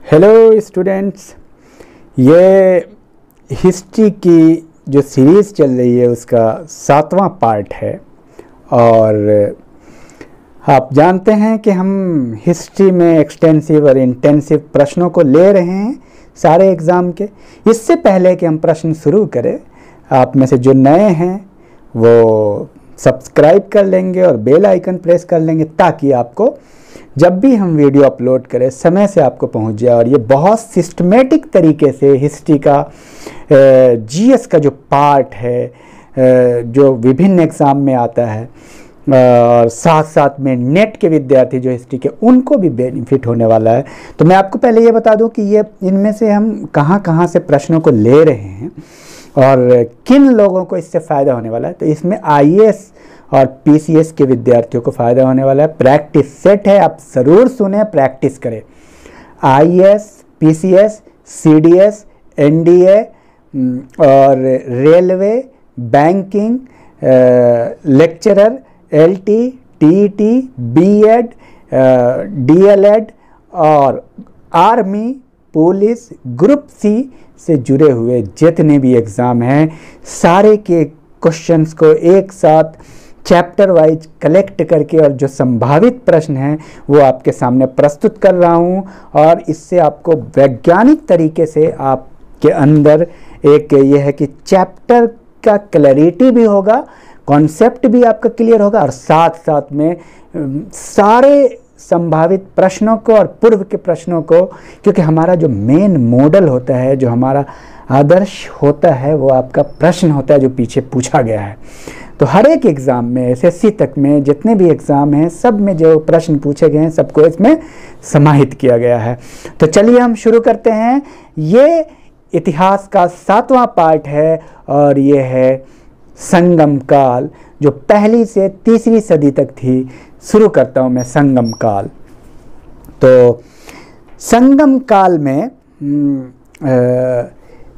Hello students, ये history की जो सीरीज़ चल रही है उसका 7वां पार्ट है। और आप जानते हैं कि हम हिस्ट्री में एक्सटेंसिव और इंटेंसिव प्रश्नों को ले रहे हैं सारे एग्ज़ाम के। इससे पहले कि हम प्रश्न शुरू करें, आप में से जो नए हैं वो सब्सक्राइब कर लेंगे और बेल आइकन प्रेस कर लेंगे ताकि आपको जब भी हम वीडियो अपलोड करें समय से आपको पहुंच जाए। और ये बहुत सिस्टमेटिक तरीके से हिस्ट्री का जीएस का जो पार्ट है जो विभिन्न एग्ज़ाम में आता है और साथ साथ में नेट के विद्यार्थी जो हिस्ट्री के उनको भी बेनिफिट होने वाला है। तो मैं आपको पहले ये बता दूं कि ये इनमें से हम कहाँ कहाँ से प्रश्नों को ले रहे हैं और किन लोगों को इससे फ़ायदा होने वाला है। तो इसमें आईएएस और पीसीएस के विद्यार्थियों को फ़ायदा होने वाला है। प्रैक्टिस सेट है, आप ज़रूर सुने, प्रैक्टिस करें। आईएएस, पीसीएस, सीडीएस, एनडीए और railway, banking, lecturer, LT, TET, BEd, DElEd और आर्मी, पुलिस, ग्रुप सी से जुड़े हुए जितने भी एग्ज़ाम हैं सारे के क्वेश्चंस को एक साथ चैप्टर वाइज कलेक्ट करके और जो संभावित प्रश्न हैं वो आपके सामने प्रस्तुत कर रहा हूं। और इससे आपको वैज्ञानिक तरीके से आपके अंदर एक ये है कि चैप्टर का क्लैरिटी भी होगा, कॉन्सेप्ट भी आपका क्लियर होगा और साथ साथ में सारे संभावित प्रश्नों को और पूर्व के प्रश्नों को, क्योंकि हमारा जो मेन मॉडल होता है, जो हमारा आदर्श होता है, वो आपका प्रश्न होता है जो पीछे पूछा गया है। तो हर एक एग्ज़ाम में, एसएससी तक में जितने भी एग्ज़ाम हैं सब में जो प्रश्न पूछे गए हैं सबको इसमें समाहित किया गया है। तो चलिए हम शुरू करते हैं। ये इतिहास का 7वां पार्ट है और ये है संगम काल, जो पहली से तीसरी सदी तक थी। शुरू करता हूँ मैं संगम काल। तो संगम काल में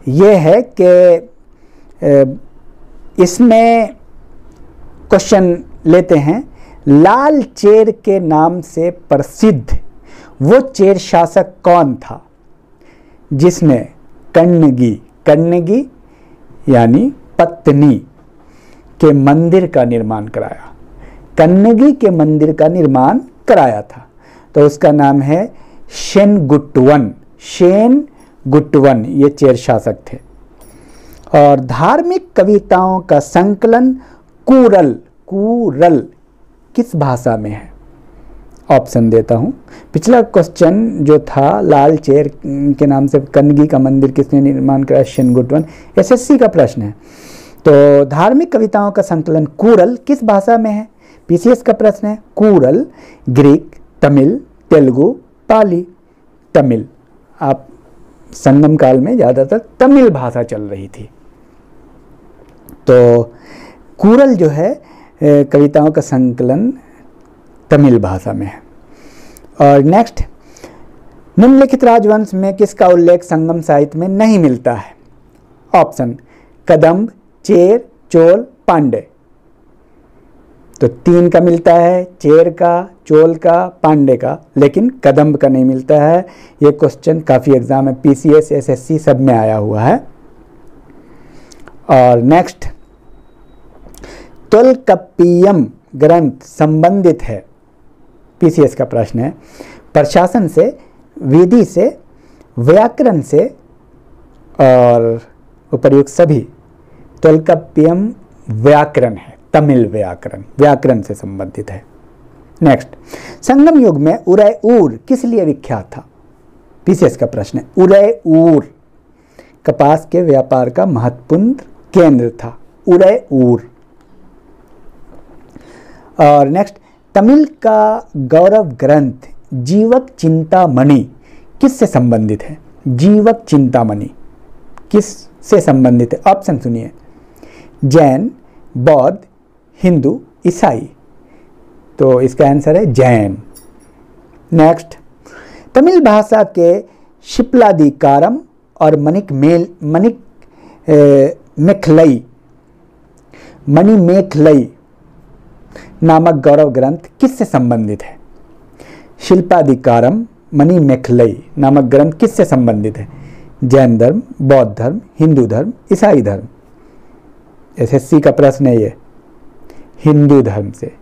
ये है कि इसमें क्वेश्चन लेते हैं। लाल चेर के नाम से प्रसिद्ध वो चेर शासक कौन था जिसने कन्नगी यानी पत्नी के मंदिर का निर्माण कराया? कन्नगी के मंदिर का निर्माण कराया था। तो उसका नाम है शेनगुट्टवन। शेनगुट्टवन ये चेर शासक थे। और धार्मिक कविताओं का संकलन कूरल किस भाषा में है? ऑप्शन देता हूँ। पिछला क्वेश्चन जो था लाल चेर के नाम से कन्नगी का मंदिर किसने निर्माण कराया, शेनगुट्टवन, एसएससी का प्रश्न है। तो धार्मिक कविताओं का संकलन कूरल किस भाषा में है? पीसीएस का प्रश्न है। कूरल ग्रीक, तमिल, तेलुगु, पाली। तमिल, आप संगम काल में ज़्यादातर तमिल भाषा चल रही थी। तो कूरल जो है कविताओं का संकलन तमिल भाषा में है। और नेक्स्ट, निम्नलिखित राजवंश में किसका उल्लेख संगम साहित्य में नहीं मिलता है? ऑप्शन कदम्ब, चेर, चोल, पांडे। तो 3 का मिलता है, चेर का, चोल का, पांडे का, लेकिन कदम्ब का नहीं मिलता है। ये क्वेश्चन काफ़ी एग्जाम में पीसीएस, एसएससी सब में आया हुआ है। और नेक्स्ट, तोल्काप्पियम ग्रंथ संबंधित है, पीसीएस का प्रश्न है, प्रशासन से, विधि से, व्याकरण से और उपर्युक्त सभी। तोल्काप्पियम व्याकरण है, तमिल व्याकरण से संबंधित है। नेक्स्ट, संगम युग में उदयपुर किस लिए विख्यात था? पीसीएस का प्रश्न है। उदयपुर कपास के व्यापार का महत्वपूर्ण केंद्र था, उदयपुर। और नेक्स्ट, तमिल का गौरव ग्रंथ जीवक चिंतामणि किससे संबंधित है? जीवक चिंतामणि किस से संबंधित है? ऑप्शन सुनिए। जैन, बौद्ध, हिंदू, ईसाई। तो इसका आंसर है जैन। नेक्स्ट, तमिल भाषा के शिप्लादिकारम और मणिमेखलई नामक गौरव ग्रंथ किससे संबंधित है? शिल्पादिकारम, मणिमेखलई नामक ग्रंथ किससे संबंधित है? जैन धर्म, बौद्ध धर्म, हिंदू धर्म, ईसाई धर्म। एसएससी का प्रश्न है ये, हिंदू धर्म से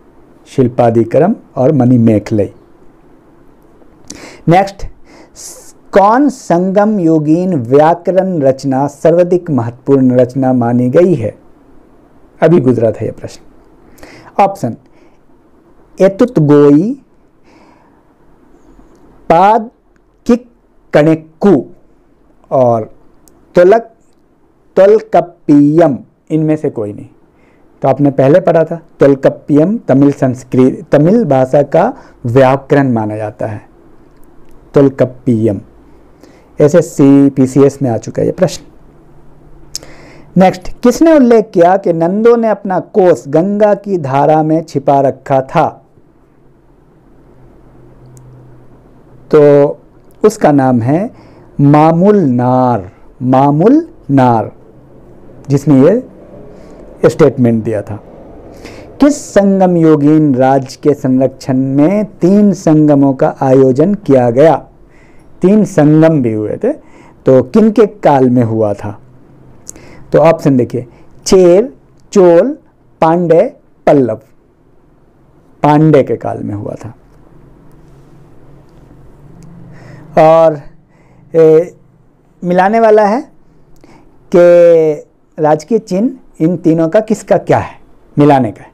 शिल्पादिकरम और मणिमेखलई। नेक्स्ट, कौन संगम योगीन व्याकरण रचना सर्वाधिक महत्वपूर्ण रचना मानी गई है? अभी गुजरा था यह प्रश्न। ऑप्शन, एतुतगोई, पाद किक कणेक्कू और तोलकप्पियम, इनमें से कोई नहीं। तो आपने पहले पढ़ा था तोलकप्पियम तमिल भाषा का व्याकरण माना जाता है। तोलकप्पियम एसएससी पीसीएस में आ चुका है ये प्रश्न। नेक्स्ट, किसने उल्लेख किया कि नंदों ने अपना कोष गंगा की धारा में छिपा रखा था? तो उसका नाम है मामुल नार, जिसने ये स्टेटमेंट दिया था। किस संगम योगीन राज्य के संरक्षण में 3 संगमों का आयोजन किया गया? 3 संगम भी हुए थे, तो किनके काल में हुआ था? तो ऑप्शन देखिए, चेर, चोल, पांड्य, पल्लव। पांड्य के काल में हुआ था। और मिलाने वाला है कि राजकीय चिन्ह इन तीनों का किसका क्या है, मिलाने का है।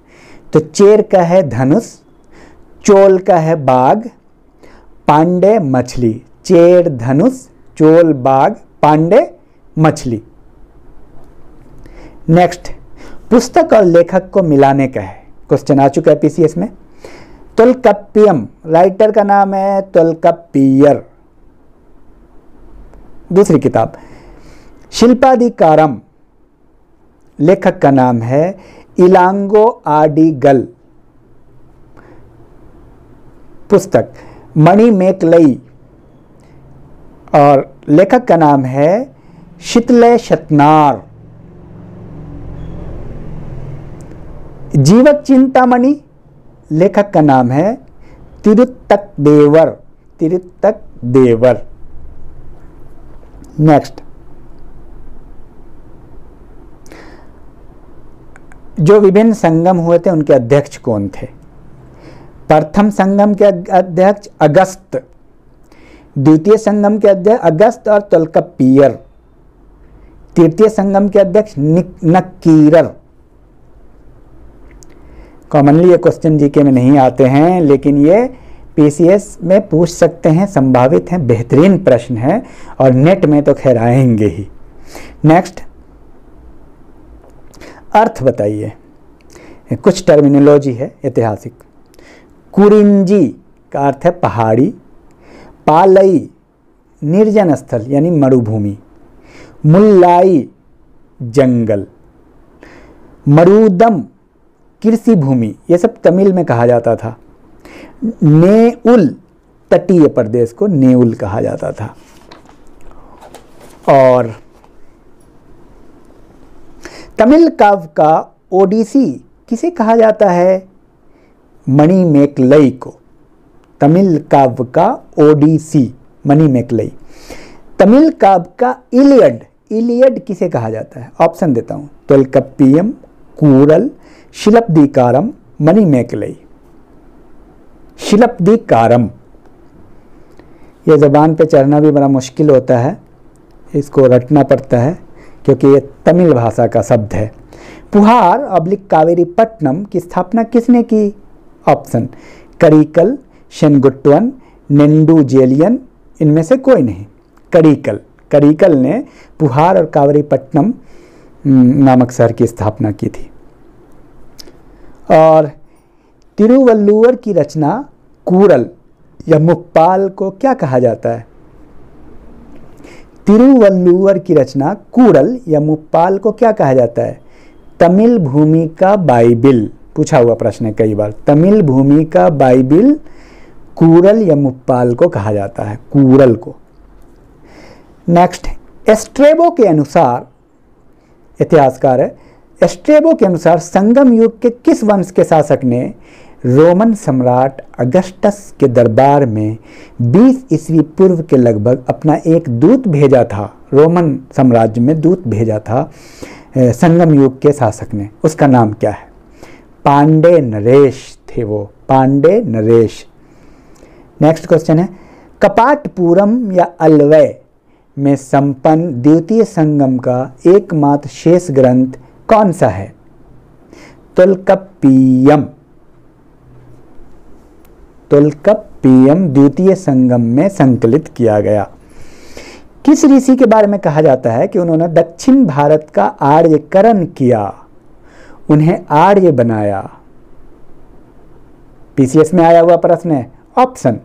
तो चेर का है धनुष, चोल का है बाघ, पांड्य मछली। चेर धनुष, चोल बाघ, पांड्य मछली। नेक्स्ट, पुस्तक और लेखक को मिलाने का है, क्वेश्चन आ चुका है पीसीएस में। तोलकप्पियम, राइटर का नाम है तोलकप्पियर। दूसरी किताब शिल्पादिकारम, लेखक का नाम है इलांगो आडिगल। पुस्तक मणिमेखलई और लेखक का नाम है शीतले शतनार। जीवक चिंतामणि, लेखक का नाम है तिरुत्तक देवर। नेक्स्ट, जो विभिन्न संगम हुए थे उनके अध्यक्ष कौन थे? प्रथम संगम के अध्यक्ष अगस्त, द्वितीय संगम के अध्यक्ष अगस्त और तोलकप्पियर, तृतीय संगम के अध्यक्ष नक्कीरर। कॉमनली ये क्वेश्चन जीके में नहीं आते हैं, लेकिन ये पीसीएस में पूछ सकते हैं, संभावित हैं, बेहतरीन प्रश्न है और नेट में तो खैर आएंगे ही। नेक्स्ट, अर्थ बताइए। कुछ टर्मिनोलॉजी है ऐतिहासिक। कुरिंजी का अर्थ है पहाड़ी, पालई निर्जन स्थल यानी मरुभूमि, मुल्लाई जंगल, मरुदम कृषि भूमि, ये सब तमिल में कहा जाता था। नेउल, तटीय प्रदेश को नेउल कहा जाता था। और तमिल काव्य का ओडिसी किसे कहा जाता है? मणिमेखलई को। तमिल काव्य का ओडिसी मणिमेखलई। तमिल काव्य का इलियड किसे कहा जाता है? ऑप्शन देता हूं, तोलकप्पियम, कूरल, शिल्पादिकारम, मणिमेखलई। शिल्पादिकारम, यह जबान पे चढ़ना भी बड़ा मुश्किल होता है, इसको रटना पड़ता है क्योंकि ये तमिल भाषा का शब्द है। पुहार / कावेरीपट्टनम की स्थापना किसने की? ऑप्शन, करिकल, शेनगुट्टवन, नेंडुजेलियन, इनमें से कोई नहीं। करिकल ने पुहार और कावेरीपट्टनम नामक शहर की स्थापना की थी। और तिरुवल्लुवर की रचना कूरल या मुक्पाल को क्या कहा जाता है? तिरुवल्लुवर की रचना कूरल या मुक्पाल को क्या कहा जाता है? तमिल भूमि का बाइबिल। पूछा हुआ प्रश्न है कई बार। तमिल भूमि का बाइबिल कूरल या मुक्पाल को कहा जाता है, कूरल को। नेक्स्ट, एस्ट्रेबो के अनुसार, इतिहासकार है, एस्ट्रेबो के अनुसार संगम युग के किस वंश के शासक ने रोमन सम्राट अगस्टस के दरबार में 20 ईस्वी पूर्व के लगभग अपना एक दूत भेजा था। रोमन साम्राज्य में दूत भेजा था संगम युग के शासक ने। उसका नाम क्या है? पांडे नरेश थे वो, पांडे नरेश। नेक्स्ट क्वेश्चन है, कपाटपुरम या अलवय में संपन्न द्वितीय संगम का एकमात्र शेष ग्रंथ कौन सा है? तोल्काप्पियम। तोल्काप्पियम द्वितीय संगम में संकलित किया गया। किस ऋषि के बारे में कहा जाता है कि उन्होंने दक्षिण भारत का आर्यकरण किया, उन्हें आर्य बनाया? पीसीएस में आया हुआ प्रश्न है। ऑप्शन: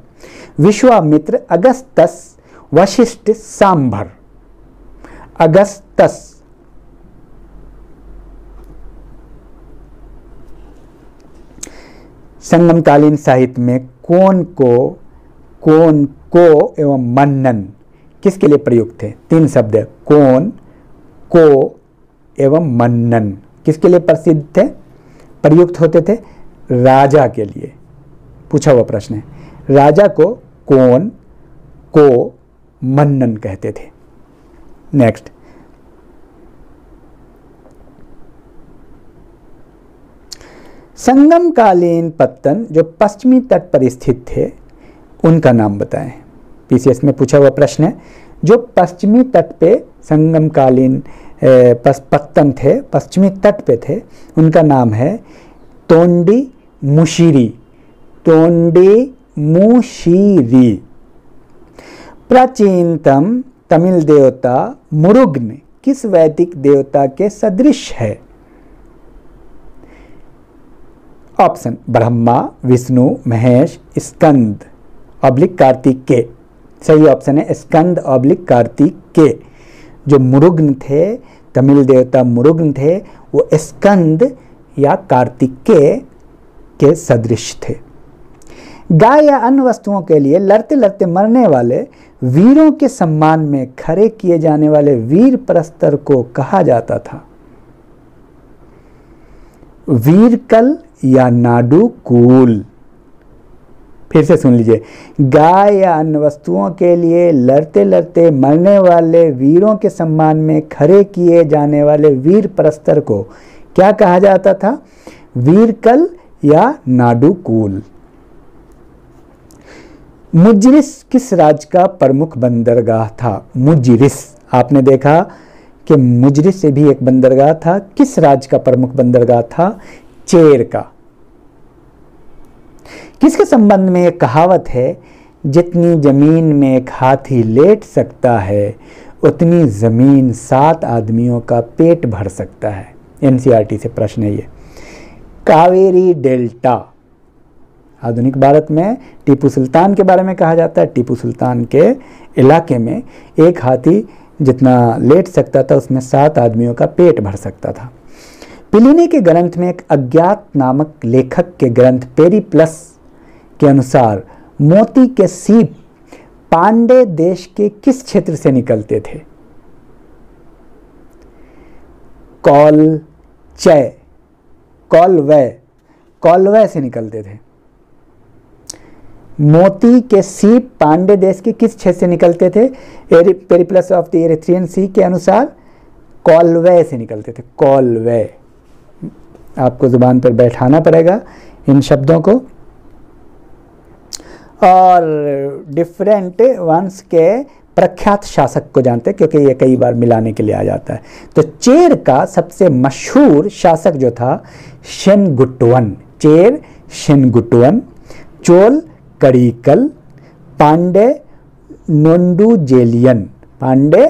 विश्वामित्र, अगस्त्य, वशिष्ठ, सांभर। अगस्त्य। संगमकालीन साहित्य में कौन को एवं मन्नन किसके लिए प्रयुक्त थे? 3 शब्द है, कौन, को एवं मन्नन किसके लिए प्रसिद्ध थे, प्रयुक्त होते थे? राजा के लिए पूछा हुआ प्रश्न है। राजा को कौन, को, मन्नन कहते थे। नेक्स्ट, संगमकालीन पत्तन जो पश्चिमी तट पर स्थित थे उनका नाम बताएं। पीसीएस में पूछा हुआ प्रश्न है। जो पश्चिमी तट पे संगमकालीन पत्तन थे, पश्चिमी तट पे थे, उनका नाम है तोंडी मुशिरी। तोंडी मुशिरी। प्राचीनतम तमिल देवता मुरुगन किस वैदिक देवता के सदृश है? ऑप्शन: ब्रह्मा, विष्णु, महेश, स्कंद ऑब्लिक कार्तिकेय। सही ऑप्शन है स्कंद ऑब्लिक कार्तिकेय। जो मुरुगन थे, तमिल देवता मुरुगन थे, वो स्कंद या कार्तिकेय के सदृश थे। गाय या अन्य वस्तुओं के लिए लड़ते लड़ते मरने वाले वीरों के सम्मान में खड़े किए जाने वाले वीर प्रस्तर को कहा जाता था? वीरकल या नाडुकूल। फिर से सुन लीजिए, गाय या अन्य वस्तुओं के लिए लड़ते लड़ते मरने वाले वीरों के सम्मान में खड़े किए जाने वाले वीर प्रस्तर को क्या कहा जाता था? वीरकल या नाडुकूल। मुजरिस किस राज्य का प्रमुख बंदरगाह था? मुजरिस, आपने देखा कि मुजरिस से भी एक बंदरगाह था। किस राज्य का प्रमुख बंदरगाह था? चेर का। किसके संबंध में एक कहावत है, जितनी जमीन में एक हाथी लेट सकता है उतनी जमीन 7 आदमियों का पेट भर सकता है? एनसीईआरटी से प्रश्न है ये। कावेरी डेल्टा। आधुनिक भारत में टीपू सुल्तान के बारे में कहा जाता है। टीपू सुल्तान के इलाके में एक हाथी जितना लेट सकता था उसमें 7 आदमियों का पेट भर सकता था। प्लिनी के ग्रंथ में एक अज्ञात नामक लेखक के ग्रंथ पेरिप्लस के अनुसार मोती के सीप पांडे देश के किस क्षेत्र से निकलते थे? कौलचय, कौलवय से निकलते थे। मोती के सीप पांडे देश के किस क्षेत्र से निकलते थे? पेरिप्लस ऑफ द एरिथ्रियन सी के अनुसार कौलवय से निकलते थे। कौलवय। आपको जुबान पर बैठाना पड़ेगा इन शब्दों को। और डिफरेंट वंश के प्रख्यात शासक को जानते हैं क्योंकि ये कई बार मिलाने के लिए आ जाता है। तो चेर का सबसे मशहूर शासक जो था शेनगुट्टवन। चेर शेनगुट्टवन। चोल कड़ीकल। पांडे नोंडुजेलियन। पांडे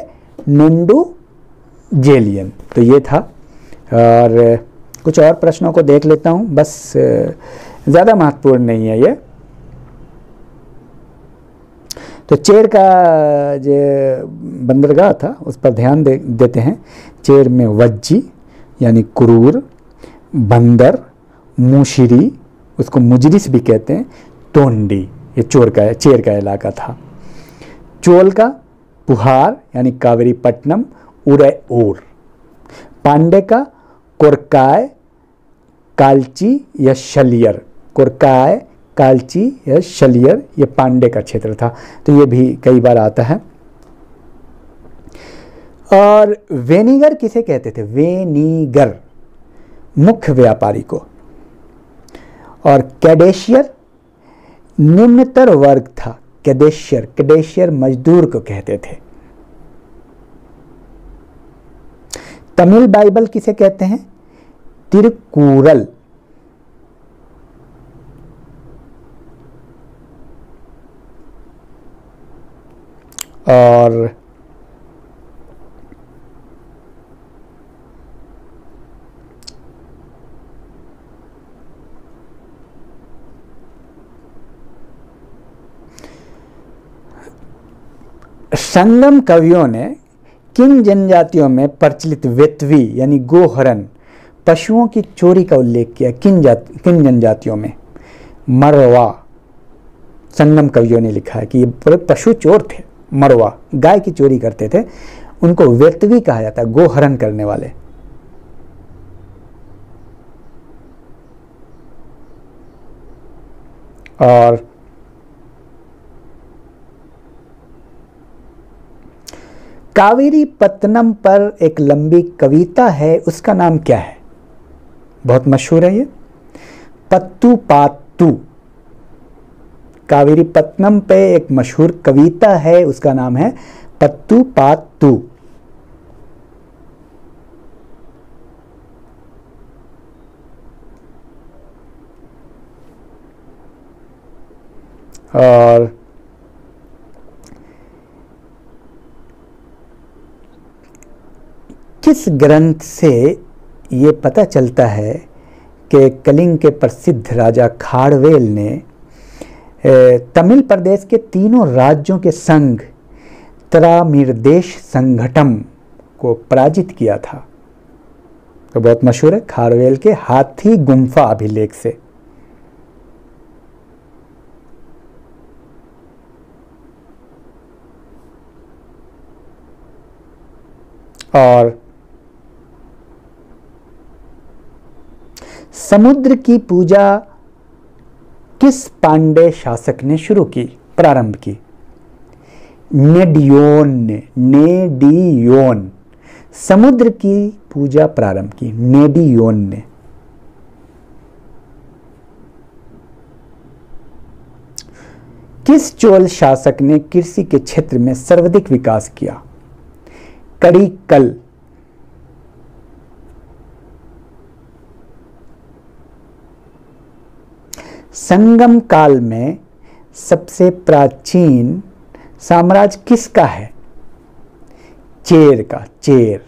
नोंडुजेलियन। तो ये था। और कुछ और प्रश्नों को देख लेता हूँ, बस ज़्यादा महत्वपूर्ण नहीं है ये। तो चेर का जो बंदरगाह था उस पर ध्यान देते हैं। चेर में वज्जी यानी क्रूर, बंदर, मुशिरी, उसको मुजरिस भी कहते हैं, तोंडी, ये चेर का इलाका था। चोल का पुहार यानी कावेरीपट्टनम, उरैऊर। पांडे का कोरकाय, कालची या शलियर। कोरकाय, कालची या शलियर, ये पांडे का क्षेत्र था। तो ये भी कई बार आता है। और वेनिगर किसे कहते थे? वेनिगर, मुख्य व्यापारी को। और कैडेशियर निम्नतर वर्ग था। कैडेशियर मजदूर को कहते थे। तमिल बाइबल किसे कहते हैं? तिरुकुरल। और संगम कवियों ने किन जनजातियों में प्रचलित वेतवी यानी गोहरण, पशुओं की चोरी का उल्लेख किया? किन जनजातियों में? मरवा। संगम कवियों ने लिखा है कि ये पशु चोर थे। मरवा गाय की चोरी करते थे, उनको वेतवी कहा जाता है, गोहरण करने वाले। और कावेरी पत्तनम पर एक लंबी कविता है, उसका नाम क्या है? बहुत मशहूर है ये, पत्तू पात्तू। कावेरी पत्तनम पे एक मशहूर कविता है, उसका नाम है पत्तू पात्तू। और किस ग्रंथ से ये पता चलता है कि कलिंग के प्रसिद्ध राजा खारवेल ने तमिल प्रदेश के तीनों राज्यों के संघ तरामीरदेश संघटम को पराजित किया था? तो बहुत मशहूर है, खारवेल के हाथी गुम्फा अभिलेख से। और समुद्र की पूजा किस पांडे शासक ने शुरू की, प्रारंभ की? नेडियोन ने। नेडियोन समुद्र की पूजा प्रारंभ की, नेडियोन ने। किस चोल शासक ने कृषि के क्षेत्र में सर्वाधिक विकास किया? कड़िक्कल। संगम काल में सबसे प्राचीन साम्राज्य किसका है? चेर का, चेर।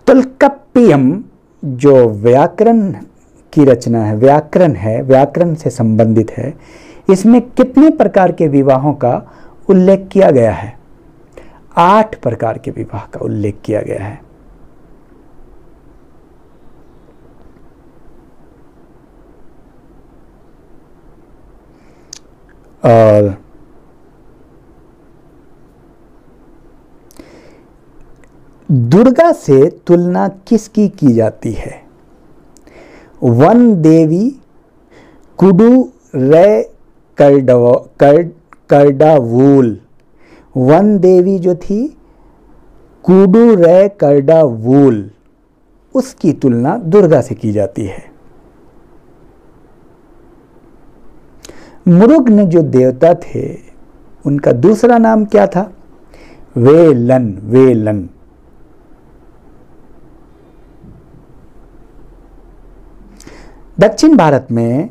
तोल्काप्पियम जो व्याकरण की रचना है, व्याकरण से संबंधित है, इसमें कितने प्रकार के विवाहों का उल्लेख किया गया है? 8 प्रकार के विवाह का उल्लेख किया गया है। और दुर्गा से तुलना किसकी की जाती है? वन देवी, कुडू रे करडावूल। वन देवी जो थी कुडू रे करडावूल, उसकी तुलना दुर्गा से की जाती है। मुरुगन जो देवता थे, उनका दूसरा नाम क्या था? वेलन, वेलन। दक्षिण भारत में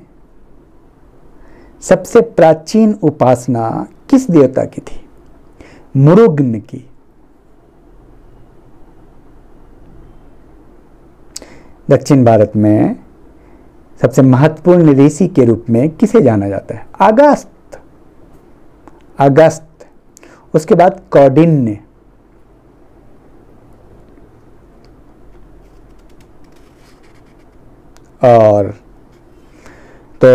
सबसे प्राचीन उपासना किस देवता की थी? मुरुगन की। दक्षिण भारत में सबसे महत्वपूर्ण ऋषि के रूप में किसे जाना जाता है? अगस्त। अगस्त। उसके बाद कौंडिन्य। और तो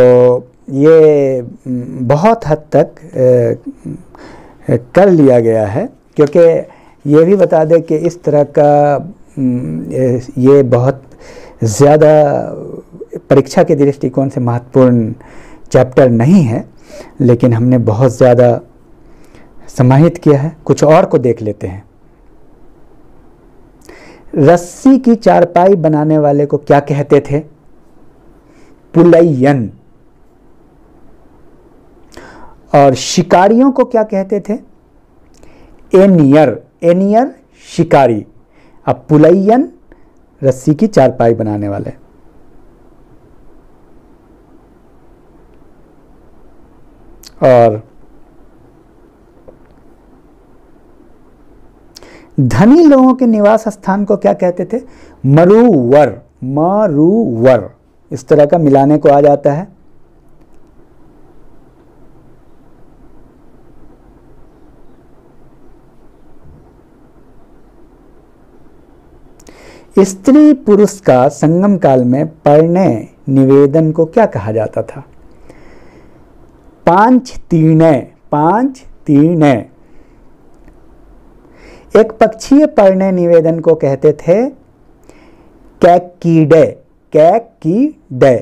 ये बहुत हद तक कर लिया गया है, क्योंकि ये भी बता दें कि इस तरह का ये बहुत ज़्यादा परीक्षा के दृष्टिकोण से महत्वपूर्ण चैप्टर नहीं है, लेकिन हमने बहुत ज़्यादा समाहित किया है। कुछ और को देख लेते हैं। रस्सी की चारपाई बनाने वाले को क्या कहते थे? पुलैयन। और शिकारियों को क्या कहते थे? एनियर। एनियर शिकारी। अब पुलैयन रस्सी की चारपाई बनाने वाले। और धनी लोगों के निवास स्थान को क्या कहते थे? मरूवर। मरूवर इस तरह का मिलाने को आ जाता है। स्त्री पुरुष का संगम काल में परिणय निवेदन को क्या कहा जाता था? पांचतीर्णय। पांचतीर्णय। एक पक्षीय परिणय निवेदन को कहते थे कैकीडे। कैकीडे।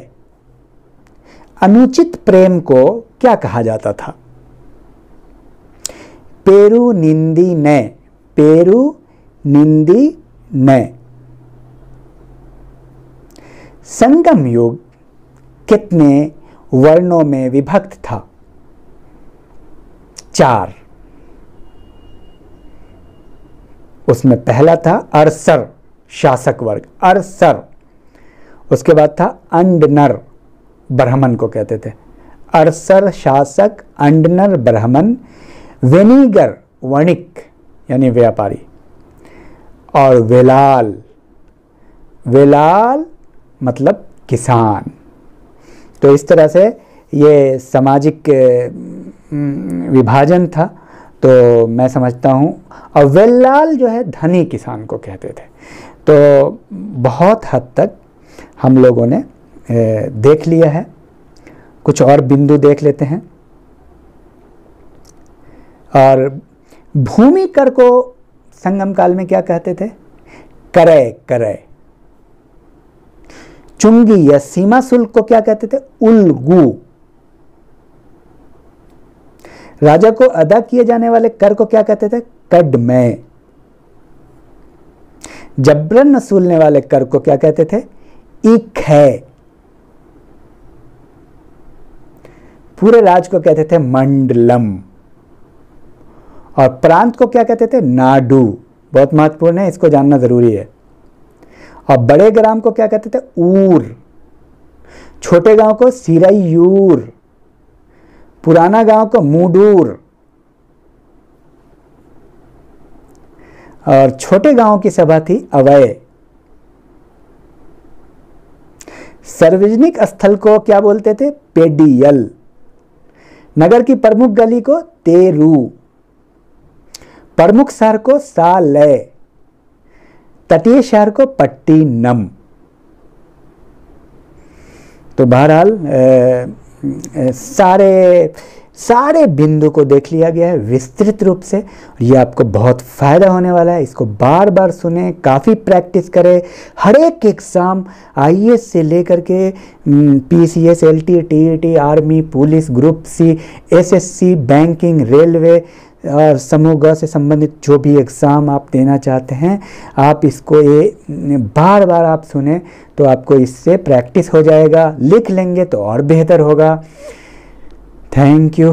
अनुचित प्रेम को क्या कहा जाता था? पेरुनिंदिनय। पेरुनिंदिनय। संगम युग कितने वर्णों में विभक्त था? 4। उसमें पहला था अरसर शासक वर्ग। अरसर। उसके बाद था अंडनर ब्राह्मण को कहते थे। अरसर शासक, अंडनर ब्राह्मण, वेनिगर वणिक यानी व्यापारी, और वेलाल। वेलाल मतलब किसान। तो इस तरह से ये सामाजिक विभाजन था। तो मैं समझता हूँ, और वेलाल जो है धनी किसान को कहते थे। तो बहुत हद तक हम लोगों ने देख लिया है। कुछ और बिंदु देख लेते हैं। और भूमि कर को संगम काल में क्या कहते थे? क्रय। क्रय। चुंगी या सीमा शुल्क को क्या कहते थे? उल्गु। राजा को अदा किए जाने वाले कर को क्या कहते थे? कड़मय। जबरन वसूलने वाले कर को क्या कहते थे? इखै। पूरे राज को कहते थे मंडलम। और प्रांत को क्या कहते थे? नाडु। बहुत महत्वपूर्ण है, इसको जानना जरूरी है। और बड़े ग्राम को क्या कहते थे? ऊर। छोटे गांव को सिरैयूर। पुराना गांव को मूडूर। और छोटे गांव की सभा थी अवय। सार्वजनिक स्थल को क्या बोलते थे? पेडियल। नगर की प्रमुख गली को तेरू। प्रमुख शहर को सालय। तटीय शहर को पट्टिनम। तो बहरहाल सारे बिंदु को देख लिया गया है विस्तृत रूप से। ये आपको बहुत फ़ायदा होने वाला है। इसको बार बार सुने, काफ़ी प्रैक्टिस करें। हर एक एग्ज़ाम आईएएस से लेकर के PCS, LT, TET, army, police, group C, SSC, banking, railway और समूह ग से संबंधित जो भी एग्ज़ाम आप देना चाहते हैं, आप इसको ये बार बार आप सुने तो आपको इससे प्रैक्टिस हो जाएगा। लिख लेंगे तो और बेहतर होगा। Thank you.